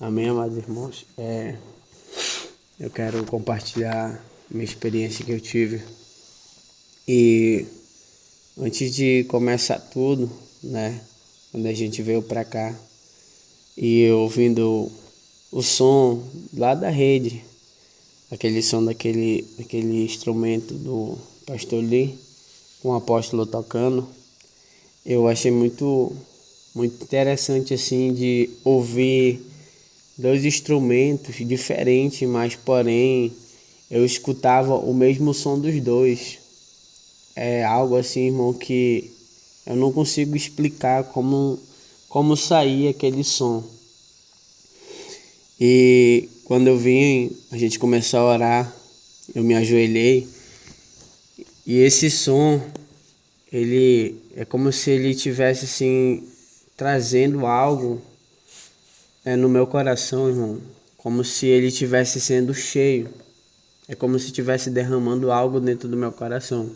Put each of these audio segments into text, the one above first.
Amém, amados irmãos. Eu quero compartilhar minha experiência que eu tive. E antes de começar tudo, né? Quando a gente veio pra cá e eu ouvindo o som lá da rede, aquele som daquele instrumento do Pastor Lee, com o apóstolo tocando, eu achei muito interessante assim de ouvir dois instrumentos diferentes, mas porém eu escutava o mesmo som dos dois. É algo assim, irmão, que eu não consigo explicar como saía aquele som. E quando eu vim, a gente começou a orar, eu me ajoelhei e esse som, ele é como se ele tivesse assim trazendo algo no meu coração, irmão, como se ele estivesse sendo cheio. É como se estivesse derramando algo dentro do meu coração.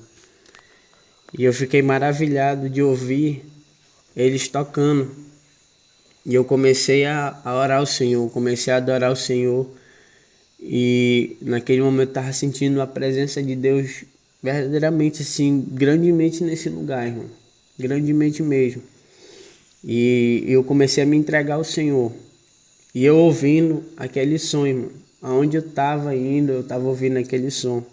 E eu fiquei maravilhado de ouvir eles tocando. E eu comecei a orar ao Senhor, comecei a adorar o Senhor. E naquele momento eu estava sentindo a presença de Deus verdadeiramente assim, grandemente nesse lugar, irmão. Grandemente mesmo. E eu comecei a me entregar ao Senhor. E eu ouvindo aquele som, irmão. Aonde eu estava indo, eu estava ouvindo aquele som.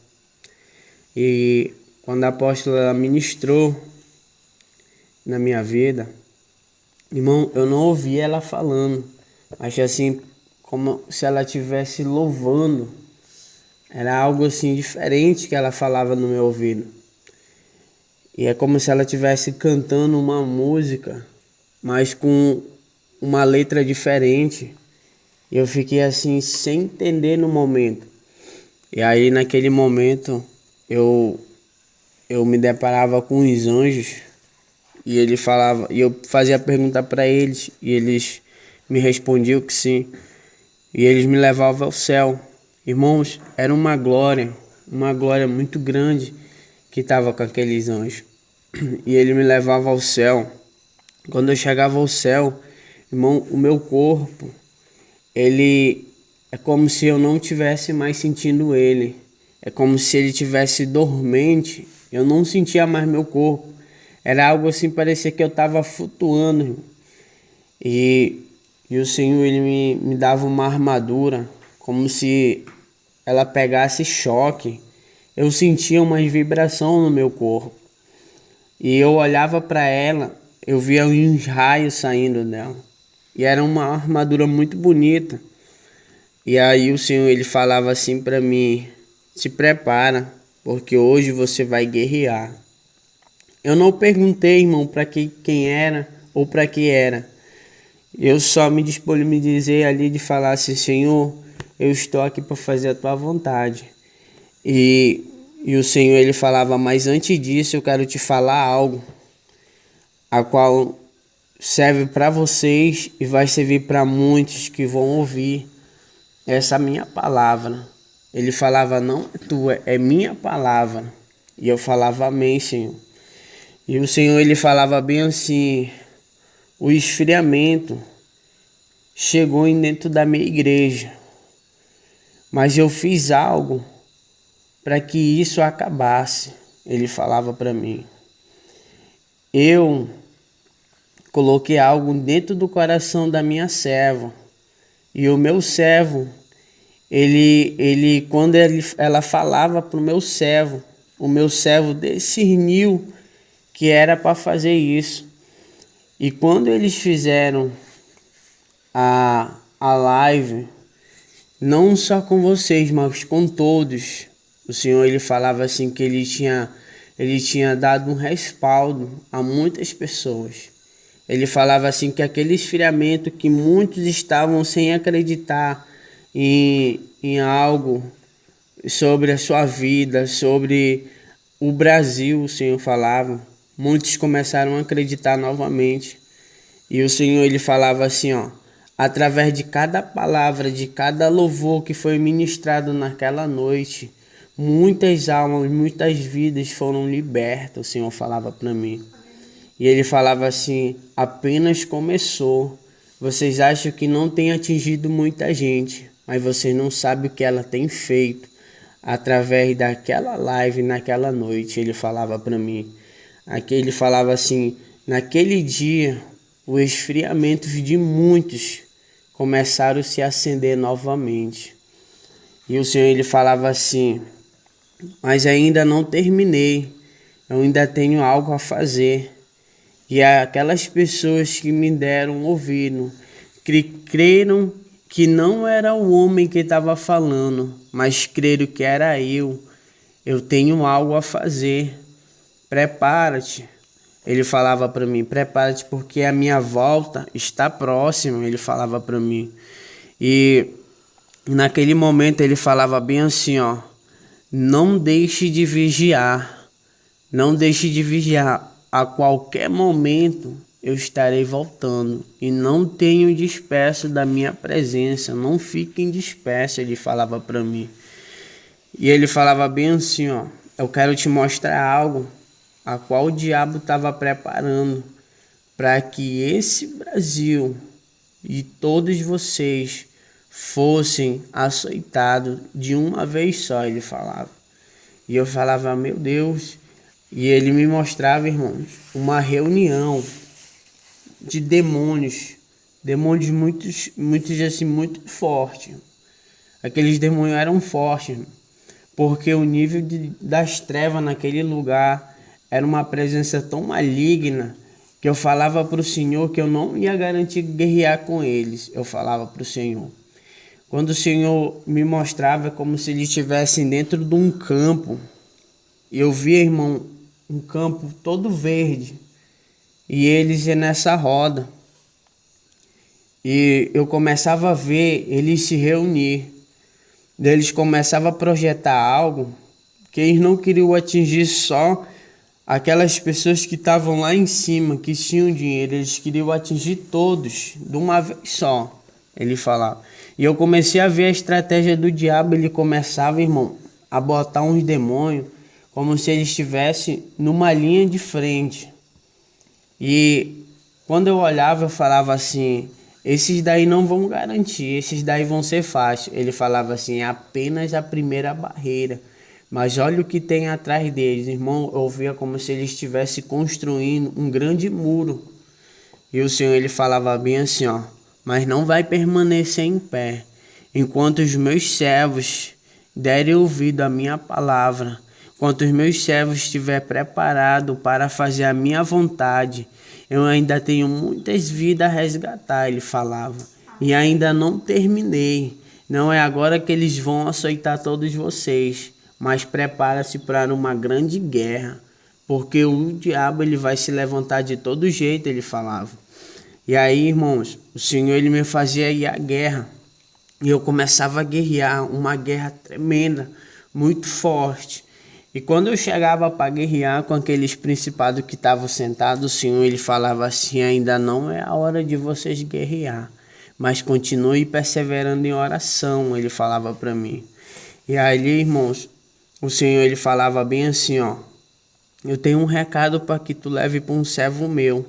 E quando a apóstola ministrou na minha vida, irmão, eu não ouvi ela falando. Achei assim, como se ela estivesse louvando. Era algo assim diferente que ela falava no meu ouvido. E é como se ela estivesse cantando uma música, mas com uma letra diferente. E eu fiquei assim, sem entender no momento. E aí naquele momento eu me deparava com os anjos e ele falava, e eu fazia pergunta para eles e eles me respondiam que sim. E eles me levavam ao céu. Irmãos, era uma glória muito grande que estava com aqueles anjos. E ele me levava ao céu. Quando eu chegava ao céu, irmão, o meu corpo, ele é como se eu não tivesse mais sentindo ele. É como se ele tivesse dormente. Eu não sentia mais meu corpo. Era algo assim, parecia que eu estava flutuando, irmão. E o Senhor, ele me dava uma armadura, como se ela pegasse choque. Eu sentia uma vibração no meu corpo. E eu olhava para ela, eu via uns raios saindo dela. E era uma armadura muito bonita. E aí o Senhor, ele falava assim para mim: se prepara, porque hoje você vai guerrear. Eu não perguntei, irmão, para quem era ou para que era. Eu só me disponibilizei ali de falar assim: Senhor, eu estou aqui para fazer a tua vontade. E o Senhor, ele falava: mas antes disso eu quero te falar algo, a qual serve para vocês e vai servir para muitos que vão ouvir essa minha palavra. Ele falava: não é tua, é minha palavra. E eu falava: amém, Senhor. E o Senhor, ele falava bem assim: o esfriamento chegou dentro da minha igreja, mas eu fiz algo para que isso acabasse. Ele falava para mim: eu coloquei algo dentro do coração da minha serva, e o meu servo, quando ela falava para o meu servo discerniu que era para fazer isso. E quando eles fizeram a live, não só com vocês, mas com todos, o Senhor, ele falava assim que ele tinha dado um respaldo a muitas pessoas. Ele falava assim que aquele esfriamento que muitos estavam sem acreditar em algo sobre a sua vida, sobre o Brasil, o Senhor falava. Muitos começaram a acreditar novamente. E o Senhor, ele falava assim, ó: através de cada palavra, de cada louvor que foi ministrado naquela noite, muitas almas, muitas vidas foram libertas, o Senhor falava para mim. E ele falava assim: apenas começou, Vocês acham que não tem atingido muita gente, mas vocês não sabem o que ela tem feito através daquela live naquela noite. Ele falava para mim. Aqui ele falava assim, naquele dia, os esfriamentos de muitos começaram a se acender novamente. E o Senhor ele falava assim, mas ainda não terminei, eu ainda tenho algo a fazer. E aquelas pessoas que me deram ouvido, que creram que não era o homem que estava falando, mas creram que era eu. Eu tenho algo a fazer. Prepara-te. Ele falava para mim, prepara-te porque a minha volta está próxima, ele falava para mim. E naquele momento ele falava bem assim, ó, não deixe de vigiar, não deixe de vigiar. A qualquer momento eu estarei voltando e não tenho disperso da minha presença, não fiquem dispersos, ele falava para mim. E ele falava bem assim, ó, eu quero te mostrar algo a qual o diabo estava preparando para que esse Brasil e todos vocês fossem açoitados de uma vez só, ele falava. E eu falava, meu Deus. E ele me mostrava, irmãos, uma reunião de demônios muitos assim, muito fortes. Aqueles demônios eram fortes, porque o nível das trevas naquele lugar era uma presença tão maligna que eu falava para o Senhor que eu não ia garantir guerrear com eles. Eu falava para o Senhor. Quando o Senhor me mostrava, como se eles estivessem dentro de um campo. E eu via, irmão, um campo todo verde. E eles iam nessa roda. E eu começava a ver eles se reunir. Eles começavam a projetar algo que eles não queriam atingir só aquelas pessoas que estavam lá em cima, que tinham dinheiro. Eles queriam atingir todos de uma vez só, ele falava. E eu comecei a ver a estratégia do diabo. Ele começava, irmão, a botar uns demônios como se eles estivessem numa linha de frente. E quando eu olhava, eu falava assim, esses daí não vão garantir, esses daí vão ser fáceis. Ele falava assim, é apenas a primeira barreira. Mas olha o que tem atrás deles, irmão. Eu via como se ele estivesse construindo um grande muro. E o Senhor ele falava bem assim, ó, mas não vai permanecer em pé, enquanto os meus servos derem ouvido à minha palavra, enquanto os meus servos estiver preparado para fazer a minha vontade. Eu ainda tenho muitas vidas a resgatar, ele falava, e ainda não terminei. Não é agora que eles vão açoitar todos vocês, mas prepara-se para uma grande guerra, porque o diabo ele vai se levantar de todo jeito, ele falava. E aí, irmãos, o Senhor ele me fazia ir à guerra. E eu começava a guerrear, uma guerra tremenda, muito forte. E quando eu chegava para guerrear com aqueles principados que estavam sentados, o Senhor ele falava assim, ainda não é a hora de vocês guerrear, mas continue perseverando em oração, ele falava para mim. E aí, irmãos, o Senhor ele falava bem assim, ó, eu tenho um recado para que tu leve para um servo meu,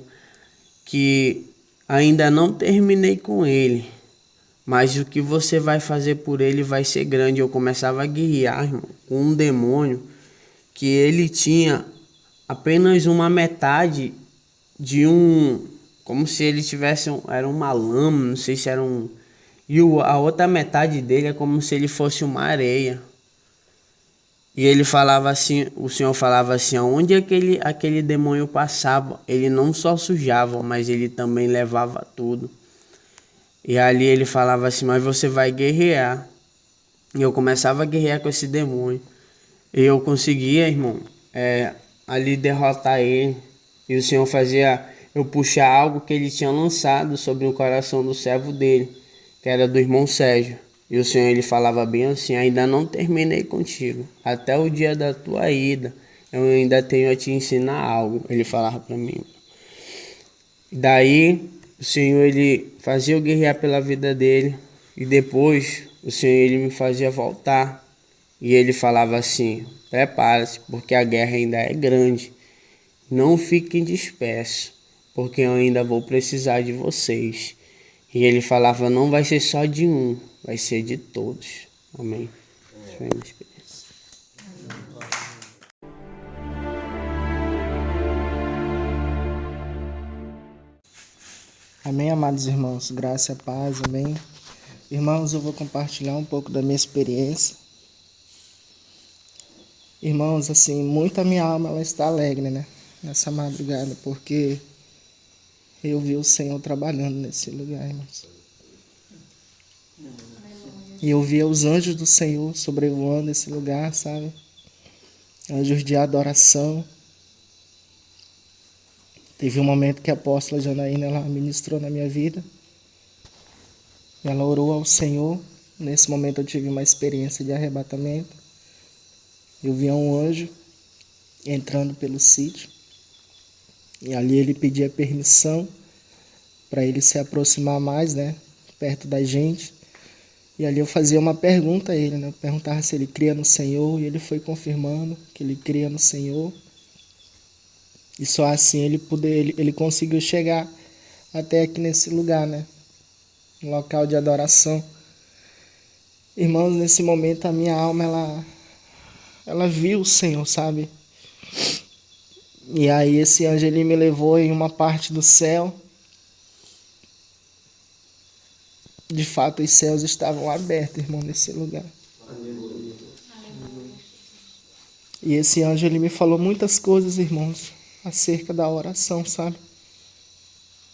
que ainda não terminei com ele, mas o que você vai fazer por ele vai ser grande. Eu começava a guerrear, irmão, com um demônio que ele tinha apenas uma metade de um, como se ele tivesse, era uma lama, não sei se era um, e a outra metade dele é como se ele fosse uma areia. E ele falava assim, o Senhor falava assim, onde aquele demônio passava, ele não só sujava, mas ele também levava tudo. E ali ele falava assim, mas você vai guerrear. E eu começava a guerrear com esse demônio. E eu conseguia, irmão, ali derrotar ele. E o Senhor fazia eu puxar algo que ele tinha lançado sobre o coração do servo dele, que era do irmão Sérgio. E o Senhor ele falava bem assim, ainda não terminei contigo. Até o dia da tua ida, eu ainda tenho a te ensinar algo. Ele falava para mim. Daí, o Senhor ele fazia eu guerrear pela vida dele. E depois, o Senhor ele me fazia voltar. E ele falava assim, prepara-se, porque a guerra ainda é grande. Não fiquem dispersos, porque eu ainda vou precisar de vocês. E ele falava, não vai ser só de um, vai ser de todos. Amém. Isso foi a minha experiência. Amém, amados irmãos, graça e paz, amém. Irmãos, eu vou compartilhar um pouco da minha experiência. Irmãos, assim, muito a minha alma ela está alegre, né? Nessa madrugada, porque eu vi o Senhor trabalhando nesse lugar, irmãos. E eu via os anjos do Senhor sobrevoando esse lugar, sabe? Anjos de adoração. Teve um momento que a apóstola Janaína, ela ministrou na minha vida. Ela orou ao Senhor. Nesse momento eu tive uma experiência de arrebatamento. Eu vi um anjo entrando pelo sítio. E ali ele pedia permissão para ele se aproximar mais, né? Perto da gente. E ali eu fazia uma pergunta a ele, né? Eu perguntava se ele cria no Senhor. E ele foi confirmando que ele cria no Senhor. E só assim ele conseguiu chegar até aqui nesse lugar, né? Um local de adoração. Irmãos, nesse momento a minha alma, ela viu o Senhor, sabe? E aí esse anjo ele me levou em uma parte do céu. De fato, os céus estavam abertos, irmão, nesse lugar. E esse anjo ele me falou muitas coisas, irmãos, acerca da oração, sabe?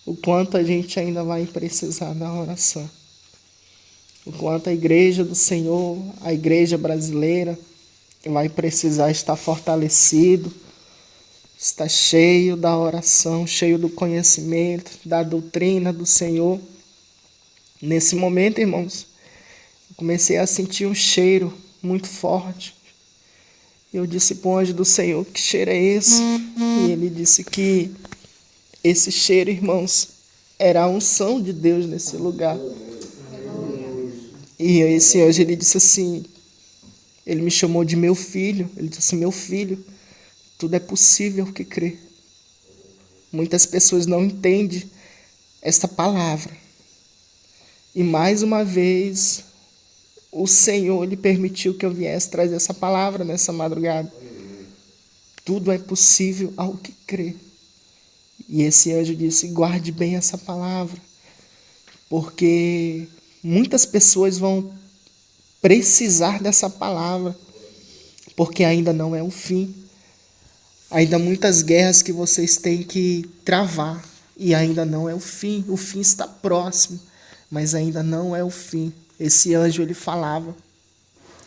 O quanto a gente ainda vai precisar da oração. O quanto a igreja do Senhor, a igreja brasileira, vai precisar estar fortalecido, estar cheio da oração, cheio do conhecimento, da doutrina do Senhor. Nesse momento, irmãos, eu comecei a sentir um cheiro muito forte. Eu disse para o anjo do Senhor, que cheiro é esse? E ele disse que esse cheiro, irmãos, era a unção de Deus nesse lugar. E esse anjo, ele disse assim, ele me chamou de meu filho. Ele disse assim, meu filho, tudo é possível que crê. Muitas pessoas não entendem esta palavra. E mais uma vez, o Senhor lhe permitiu que eu viesse trazer essa palavra nessa madrugada. Tudo é possível ao que crê. E esse anjo disse, guarde bem essa palavra, porque muitas pessoas vão precisar dessa palavra, porque ainda não é o fim. Ainda muitas guerras que vocês têm que travar, e ainda não é o fim está próximo. Mas ainda não é o fim. Esse anjo ele falava.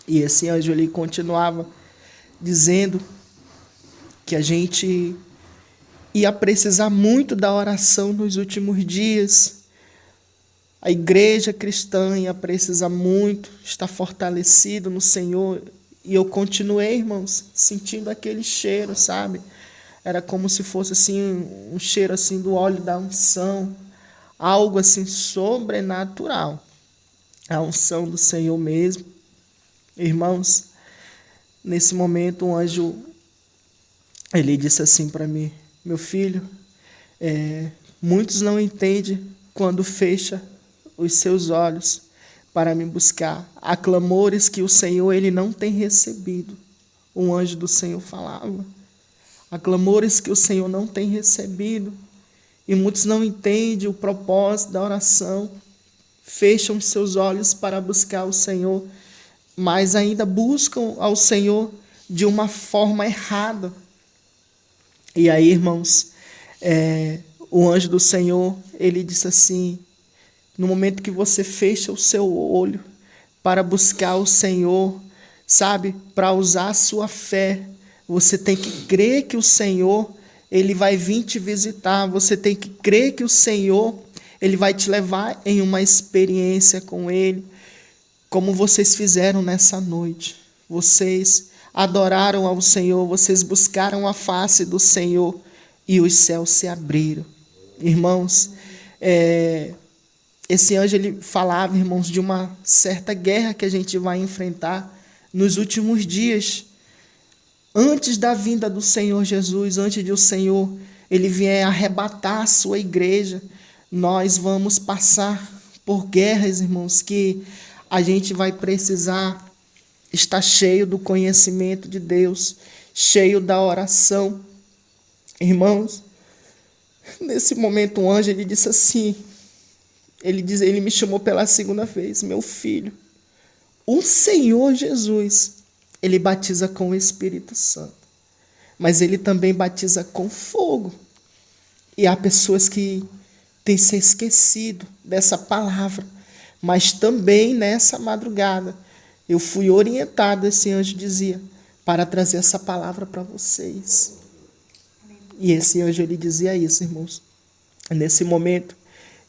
E esse anjo ele continuava dizendo que a gente ia precisar muito da oração nos últimos dias. A igreja cristã ia precisar muito estar fortalecido no Senhor. E eu continuei, irmãos, sentindo aquele cheiro, sabe? Era como se fosse assim um cheiro assim do óleo da unção. Algo assim sobrenatural. A unção do Senhor mesmo. Irmãos, nesse momento um anjo, ele disse assim para mim, meu filho, muitos não entendem quando fecha os seus olhos para me buscar. Há clamores que o Senhor ele não tem recebido. Um anjo do Senhor falava. Há clamores que o Senhor não tem recebido. E muitos não entendem o propósito da oração, fecham seus olhos para buscar o Senhor, mas ainda buscam ao Senhor de uma forma errada. E aí, irmãos, o anjo do Senhor, ele disse assim, no momento que você fecha o seu olho para buscar o Senhor, sabe, para usar a sua fé, você tem que crer que o Senhor ele vai vir te visitar. Você tem que crer que o Senhor ele vai te levar em uma experiência com Ele, como vocês fizeram nessa noite. Vocês adoraram ao Senhor, vocês buscaram a face do Senhor e os céus se abriram. Irmãos, esse anjo ele falava, irmãos, de uma certa guerra que a gente vai enfrentar nos últimos dias. Antes da vinda do Senhor Jesus, antes de o Senhor ele vier arrebatar a sua igreja, nós vamos passar por guerras, irmãos, que a gente vai precisar estar cheio do conhecimento de Deus, cheio da oração. Irmãos, nesse momento um anjo ele disse assim, ele me chamou pela segunda vez, meu filho, o Senhor Jesus, ele batiza com o Espírito Santo, mas ele também batiza com fogo. E há pessoas que têm se esquecido dessa palavra, mas também nessa madrugada eu fui orientado, esse anjo dizia, para trazer essa palavra para vocês. E esse anjo ele dizia isso, irmãos. Nesse momento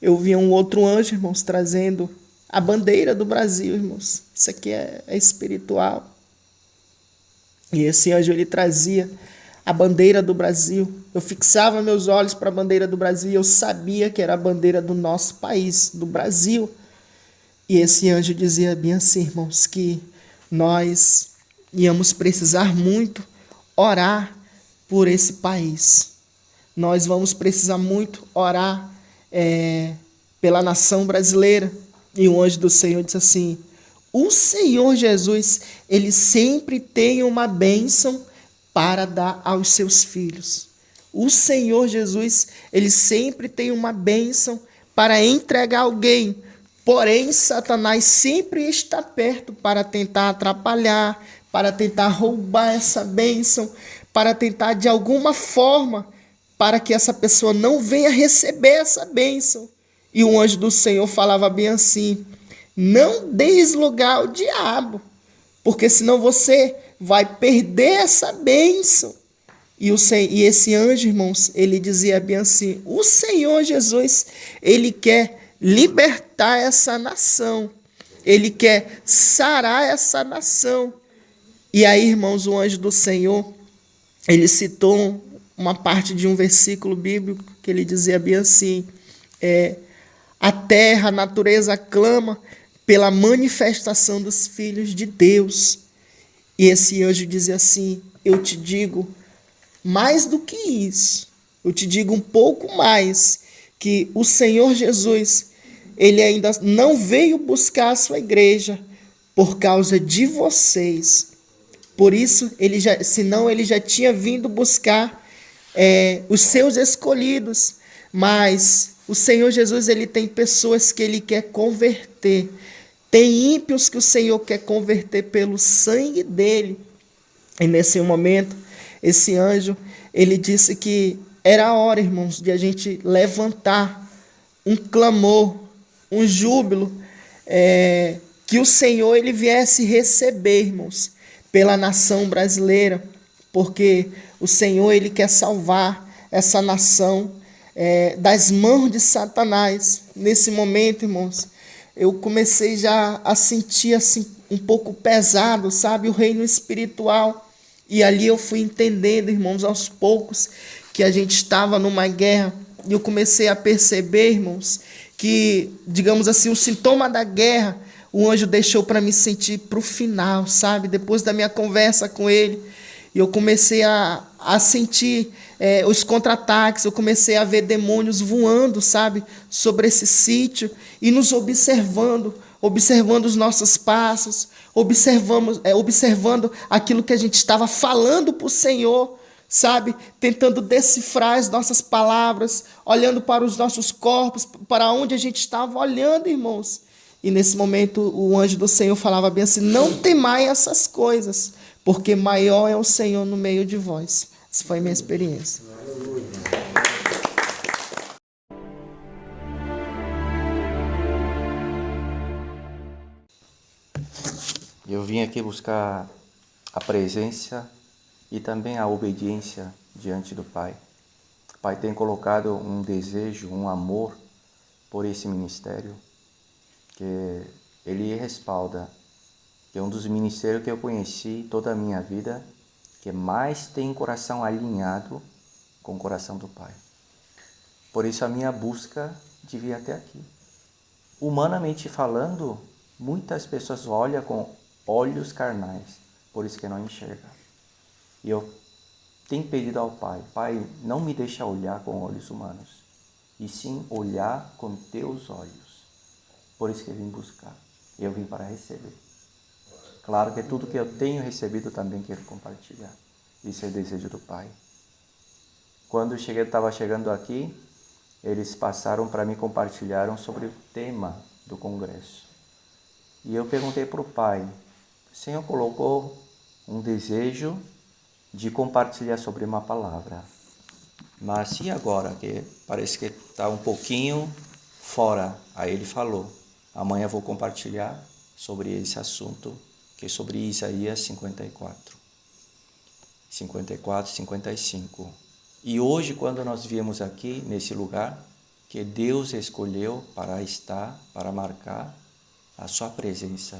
eu vi um outro anjo, irmãos, trazendo a bandeira do Brasil, irmãos. Isso aqui é espiritual. E esse anjo ele trazia a bandeira do Brasil. Eu fixava meus olhos para a bandeira do Brasil e eu sabia que era a bandeira do nosso país, do Brasil. E esse anjo dizia bem assim, irmãos, que nós íamos precisar muito orar por esse país. Nós vamos precisar muito orar pela nação brasileira. E o anjo do Senhor disse assim, o Senhor Jesus, ele sempre tem uma bênção para dar aos seus filhos. O Senhor Jesus, ele sempre tem uma bênção para entregar alguém. Porém, Satanás sempre está perto para tentar atrapalhar, para tentar roubar essa bênção, para tentar de alguma forma, para que essa pessoa não venha receber essa bênção. E o anjo do Senhor falava bem assim, não deis lugar ao diabo, porque senão você vai perder essa bênção. E esse anjo, irmãos, ele dizia bem assim, o Senhor Jesus, ele quer libertar essa nação, ele quer sarar essa nação. E aí, irmãos, o anjo do Senhor, ele citou uma parte de um versículo bíblico que ele dizia bem assim, a terra, a natureza clama pela manifestação dos filhos de Deus. E esse anjo dizia assim, eu te digo mais do que isso, eu te digo um pouco mais, que o Senhor Jesus, ele ainda não veio buscar a sua igreja por causa de vocês. Por isso, senão ele já tinha vindo buscar os seus escolhidos. Mas o Senhor Jesus, ele tem pessoas que ele quer converter. Tem ímpios que o Senhor quer converter pelo sangue dele. E nesse momento, esse anjo, ele disse que era a hora, irmãos, de a gente levantar um clamor, um júbilo, que o Senhor ele viesse receber, irmãos, pela nação brasileira, porque o Senhor ele quer salvar essa nação das mãos de Satanás. Nesse momento, irmãos, eu comecei já a sentir assim um pouco pesado, sabe, o reino espiritual. E ali eu fui entendendo, irmãos, aos poucos, que a gente estava numa guerra. E eu comecei a perceber, irmãos, que, digamos assim, o sintoma da guerra, o anjo deixou para me sentir para o final, sabe? Depois da minha conversa com ele, eu comecei a sentir os contra-ataques, eu comecei a ver demônios voando, sabe? Sobre esse sítio e nos observando os nossos passos, observando aquilo que a gente estava falando para o Senhor, sabe? Tentando decifrar as nossas palavras, olhando para os nossos corpos, para onde a gente estava olhando, irmãos. E nesse momento o anjo do Senhor falava bem assim, não temai essas coisas, porque maior é o Senhor no meio de vós. Essa foi a minha experiência. Eu vim aqui buscar a presença e também a obediência diante do Pai. O Pai tem colocado um desejo, um amor por esse ministério, que Ele respalda, que é um dos ministérios que eu conheci toda a minha vida, que mais tem coração alinhado com o coração do Pai. Por isso a minha busca de vir até aqui. Humanamente falando, muitas pessoas olham com olhos carnais, por isso que não enxerga. E eu tenho pedido ao Pai, Pai, não me deixa olhar com olhos humanos, e sim olhar com teus olhos. Por isso que eu vim buscar. Eu vim para receber. Claro que tudo que eu tenho recebido também quero compartilhar. Isso é o desejo do Pai. Quando eu estava chegando aqui, eles passaram para mim, compartilharam sobre o tema do congresso. E eu perguntei para o Pai, o Senhor colocou um desejo de compartilhar sobre uma palavra. Mas e agora, que parece que está um pouquinho fora? Aí ele falou, amanhã eu vou compartilhar sobre esse assunto, que é sobre Isaías 54, 55. E hoje, quando nós viemos aqui, nesse lugar, que Deus escolheu para estar, para marcar a sua presença,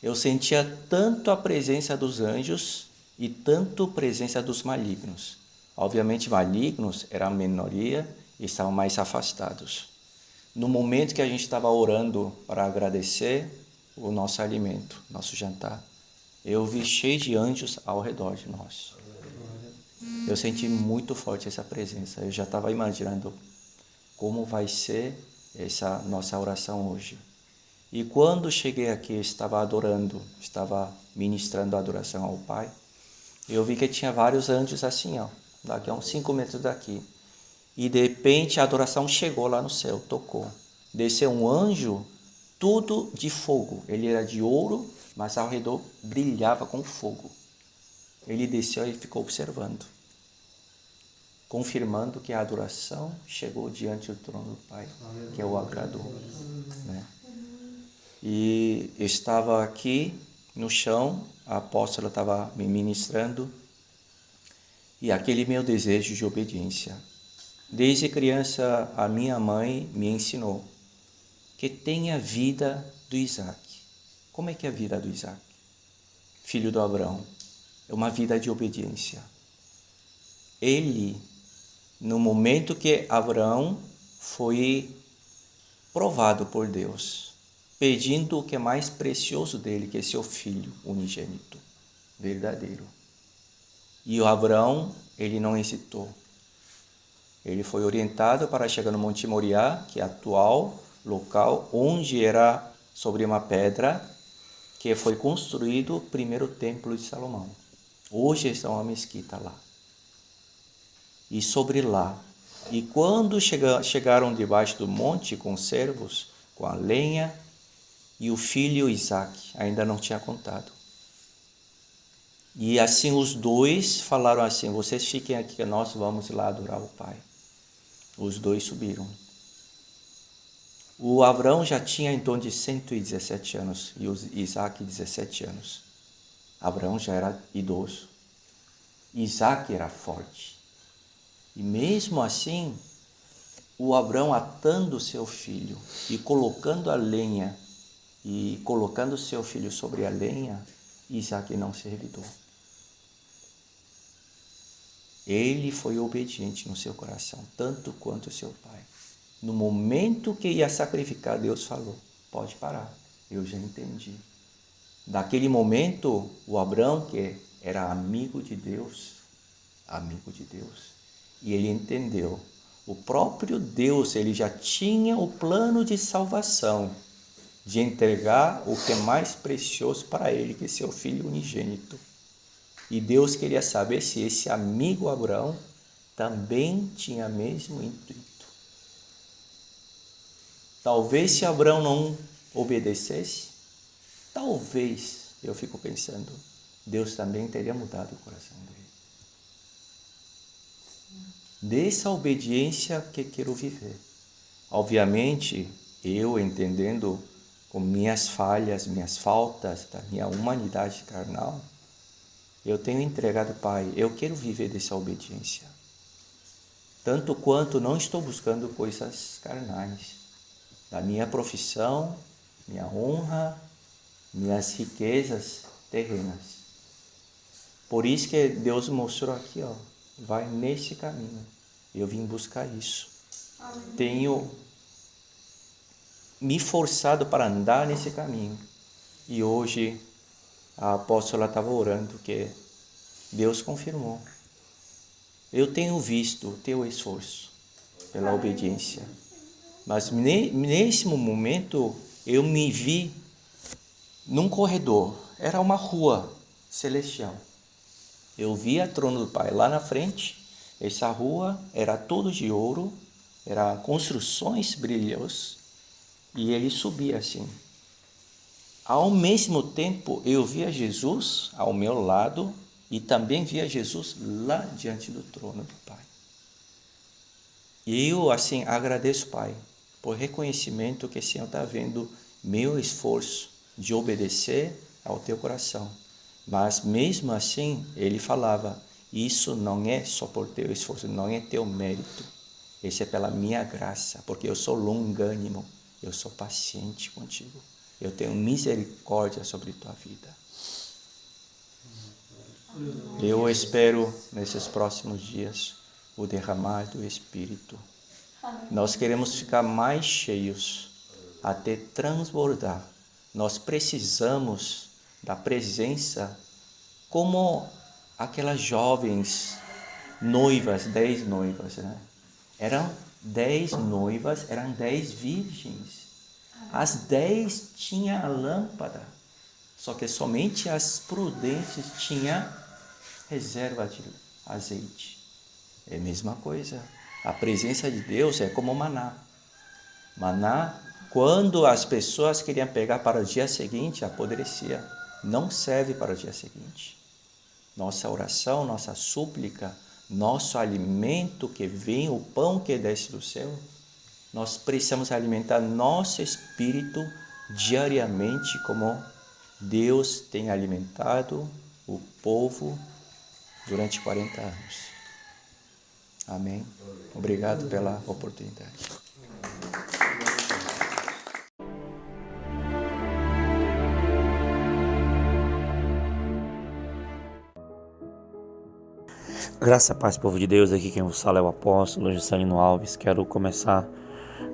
eu sentia tanto a presença dos anjos e tanto a presença dos malignos. Obviamente, malignos eram a minoria e estavam mais afastados. No momento que a gente estava orando para agradecer o nosso alimento, nosso jantar, eu vi cheio de anjos ao redor de nós. Eu senti muito forte essa presença. Eu já estava imaginando como vai ser essa nossa oração hoje. E quando cheguei aqui, eu estava adorando, estava ministrando a adoração ao Pai, eu vi que tinha vários anjos assim, ó, daqui a uns 5 metros daqui. E de repente a adoração chegou lá no céu, tocou. Desceu um anjo, tudo de fogo. Ele era de ouro, mas ao redor brilhava com fogo. Ele desceu e ficou observando, confirmando que a adoração chegou diante do trono do Pai, que é o agradou, né? E eu estava aqui no chão, a apóstola estava me ministrando, e aquele meu desejo de obediência. Desde criança, a minha mãe me ensinou que tem a vida do Isaac. Como é que é a vida do Isaac? Filho do Abraão. É uma vida de obediência. Ele, no momento que Abraão foi provado por Deus, pedindo o que é mais precioso dele, que é seu filho unigênito, verdadeiro. E o Abraão, ele não hesitou. Ele foi orientado para chegar no Monte Moriá, que é o atual local onde era sobre uma pedra que foi construído o primeiro templo de Salomão. Hoje está uma mesquita lá. E sobre lá. E quando chegaram debaixo do monte com os servos, com a lenha, e o filho Isaac ainda não tinha contado. E assim os dois falaram assim, vocês fiquem aqui que nós vamos lá adorar o Pai. Os dois subiram. O Abraão já tinha em torno de 117 anos e o Isaac 17 anos. Abraão já era idoso. Isaac era forte. E mesmo assim, o Abraão atando seu filho e colocando a lenha e colocando seu filho sobre a lenha, Isaac não se revidou. Ele foi obediente no seu coração, tanto quanto seu pai. No momento que ia sacrificar, Deus falou, pode parar, eu já entendi. Daquele momento, o Abraão, que era amigo de Deus, e ele entendeu, o próprio Deus, ele já tinha o plano de salvação, de entregar o que é mais precioso para ele, que é seu filho unigênito. E Deus queria saber se esse amigo Abraão também tinha o mesmo intuito. Talvez se Abraão não obedecesse, talvez, eu fico pensando, Deus também teria mudado o coração dele. Dessa obediência que quero viver. Obviamente, eu entendendo com minhas falhas, minhas faltas, da minha humanidade carnal, eu tenho entregado, Pai, eu quero viver dessa obediência. Tanto quanto não estou buscando coisas carnais. Da minha profissão, minha honra, minhas riquezas terrenas. Por isso que Deus mostrou aqui, ó, vai nesse caminho. Eu vim buscar isso. Tenho me forçado para andar nesse caminho. E hoje a apóstola estava orando que Deus confirmou. Eu tenho visto o teu esforço pela obediência. Mas nesse momento eu me vi num corredor, era uma rua celestial. Eu via o trono do Pai lá na frente, essa rua era toda de ouro, era construções brilhosas, e ele subia assim. Ao mesmo tempo, eu via Jesus ao meu lado e também via Jesus lá diante do trono do Pai. E eu, assim, agradeço, Pai, por reconhecimento que o Senhor está vendo meu esforço de obedecer ao teu coração. Mas mesmo assim, ele falava, isso não é só por teu esforço, não é teu mérito. Isso é pela minha graça, porque eu sou longânimo, eu sou paciente contigo. Eu tenho misericórdia sobre tua vida. Eu espero, nesses próximos dias, o derramar do Espírito. Nós queremos ficar mais cheios, até transbordar. Nós precisamos da presença como aquelas jovens noivas, 10 noivas, né? Eram 10 noivas, eram 10 virgens. As 10 tinham a lâmpada, só que somente as prudentes tinham reserva de azeite. É a mesma coisa. A presença de Deus é como maná. Maná, quando as pessoas queriam pegar para o dia seguinte, apodrecia. Não serve para o dia seguinte. Nossa oração, nossa súplica, nosso alimento que vem, o pão que desce do céu, nós precisamos alimentar nosso espírito diariamente, como Deus tem alimentado o povo durante 40 anos. Amém. Obrigado pela oportunidade. Graça e paz, povo de Deus, aqui quem vos fala é o apóstolo Juscelino Alves. Quero começar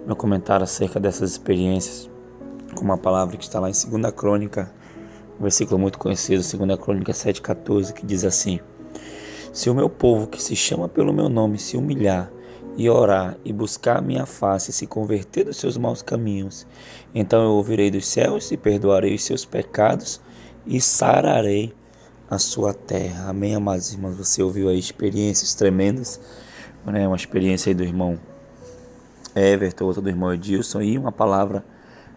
meu comentário acerca dessas experiências com uma palavra que está lá em 2 Crônica, um versículo muito conhecido, 2 Crônica 7,14, que diz assim: se o meu povo que se chama pelo meu nome se humilhar e orar e buscar a minha face e se converter dos seus maus caminhos, então eu ouvirei dos céus e perdoarei os seus pecados e sararei a sua terra. Amém, amados irmãos? Você ouviu aí experiências tremendas, né? Uma experiência aí do irmão Everton, outra do irmão Edilson, e uma palavra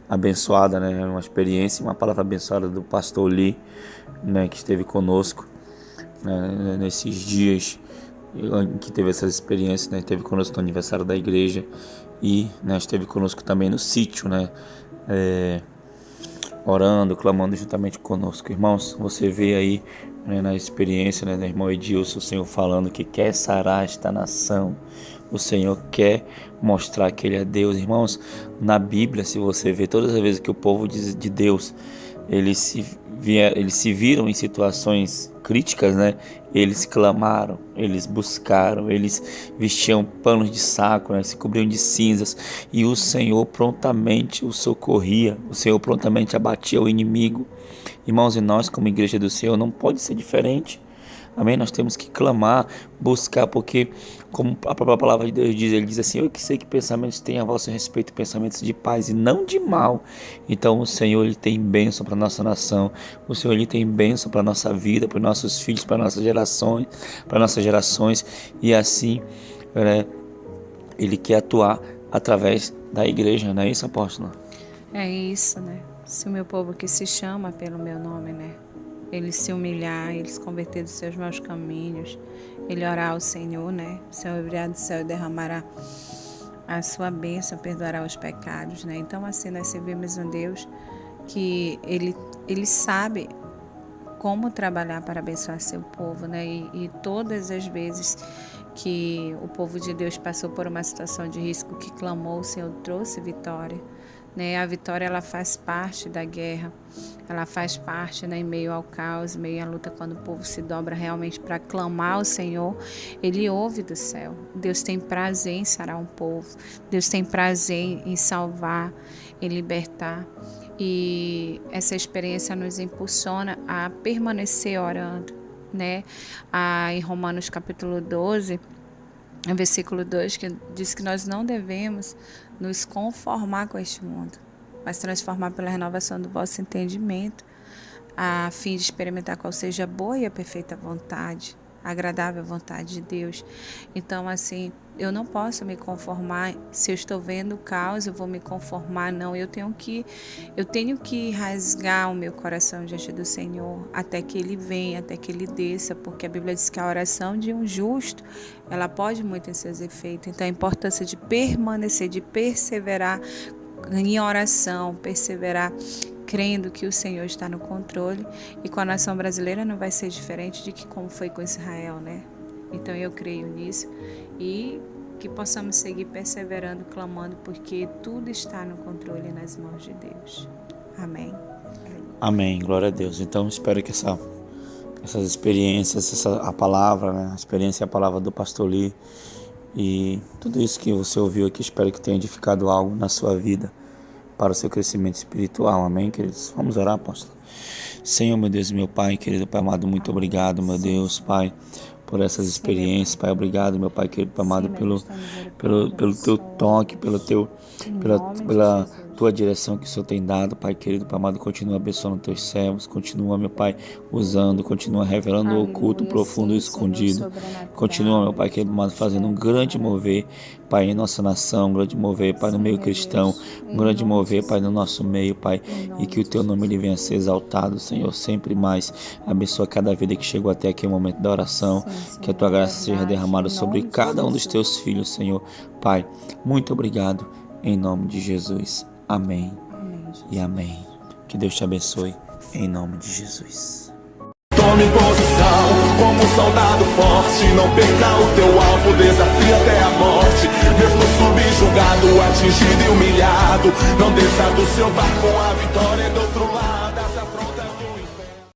abençoada, né? Uma experiência, uma palavra abençoada do pastor Lee, né? Que esteve conosco, né? Nesses dias em que teve essas experiências, né? Esteve conosco no aniversário da igreja e, né, esteve conosco também no sítio, né? Orando, clamando juntamente conosco. Irmãos, você vê aí, né, na experiência, né, do irmão Edilson, o Senhor falando que quer sarar esta nação. O Senhor quer mostrar que Ele é Deus. Irmãos, na Bíblia, se você vê, todas as vezes que o povo de Deus, eles se viram em situações críticas, né? Eles clamaram, eles buscaram, eles vestiam panos de saco, né? Se cobriam de cinzas, e o Senhor prontamente os socorria, o Senhor prontamente abatia o inimigo. Irmãos, e nós como igreja do Senhor não pode ser diferente. Amém? Nós temos que clamar, buscar, porque como a própria palavra de Deus diz, Ele diz assim: eu que sei que pensamentos têm a vosso respeito, pensamentos de paz e não de mal. Então o Senhor, Ele tem bênção para a nossa nação, o Senhor, Ele tem bênção para a nossa vida, para os nossos filhos, para nossas gerações, e assim, né, Ele quer atuar através da igreja, não é isso, apóstolo? É isso, né? Se o meu povo que se chama pelo meu nome, né? Ele se humilhar, ele se converter dos seus maus caminhos, ele orar ao Senhor, né? O Senhor abrirá do céu e derramará a sua bênção, perdoará os pecados, né? Então, assim, nós servimos um Deus que ele sabe como trabalhar para abençoar seu povo, né? E todas as vezes que o povo de Deus passou por uma situação de risco, que clamou, o Senhor trouxe vitória, né? A vitória, ela faz parte da guerra, ela faz parte, né, em meio ao caos, em meio à luta, quando o povo se dobra realmente para clamar ao Senhor, Ele ouve do céu. Deus tem prazer em sarar um povo, Deus tem prazer em salvar, em libertar, e essa experiência nos impulsiona a permanecer orando, né? Em Romanos capítulo 12, no versículo 2, que diz que nós não devemos nos conformar com este mundo, mas transformar pela renovação do vosso entendimento, a fim de experimentar qual seja a boa e a perfeita vontade, a agradável vontade de Deus. Então, assim, eu não posso me conformar. Se eu estou vendo o caos, eu vou me conformar? Não, eu tenho que rasgar o meu coração diante do Senhor, até que Ele venha, até que Ele desça, porque a Bíblia diz que a oração de um justo, ela pode muito em seus efeitos. Então, a importância de permanecer, de perseverar em oração, perseverar crendo que o Senhor está no controle, e com a nação brasileira não vai ser diferente de que como foi com Israel, né? Então eu creio nisso, e que possamos seguir perseverando, clamando, porque tudo está no controle e nas mãos de Deus. Amém. Amém, glória a Deus. Então espero que essas experiências, a palavra, né? A experiência e a palavra do pastor Lee, e tudo isso que você ouviu aqui, espero que tenha edificado algo na sua vida, para o seu crescimento espiritual. Amém, queridos? Vamos orar, apóstolo. Senhor, meu Deus, meu Pai, querido Pai amado, muito obrigado, meu Deus, Pai, por essas experiências, Pai. Obrigado, meu Pai, querido Pai amado, pelo teu toque, pela tua direção que o Senhor tem dado, Pai querido, Pai amado. Continua abençoando teus servos, continua, meu Pai, usando, continua revelando o oculto, profundo e escondido. Continua, meu Pai querido, Pai amado, fazendo um grande mover, Pai, em nossa nação, um grande mover, Pai, no meio cristão, um grande mover, Pai, no nosso meio, Pai, e que o teu nome ele venha a ser exaltado, Senhor, sempre mais. Abençoa cada vida que chegou até aqui, o momento da oração, que a tua graça seja derramada sobre cada um dos teus filhos, Senhor. Pai, muito obrigado, em nome de Jesus. Amém e amém. Que Deus te abençoe, em nome de Jesus. Tome posição como um soldado forte. Não perca o teu alvo, desafia até a morte. Mesmo subjugado, atingido e humilhado, não desça do seu barco, a vitória é do outro lado.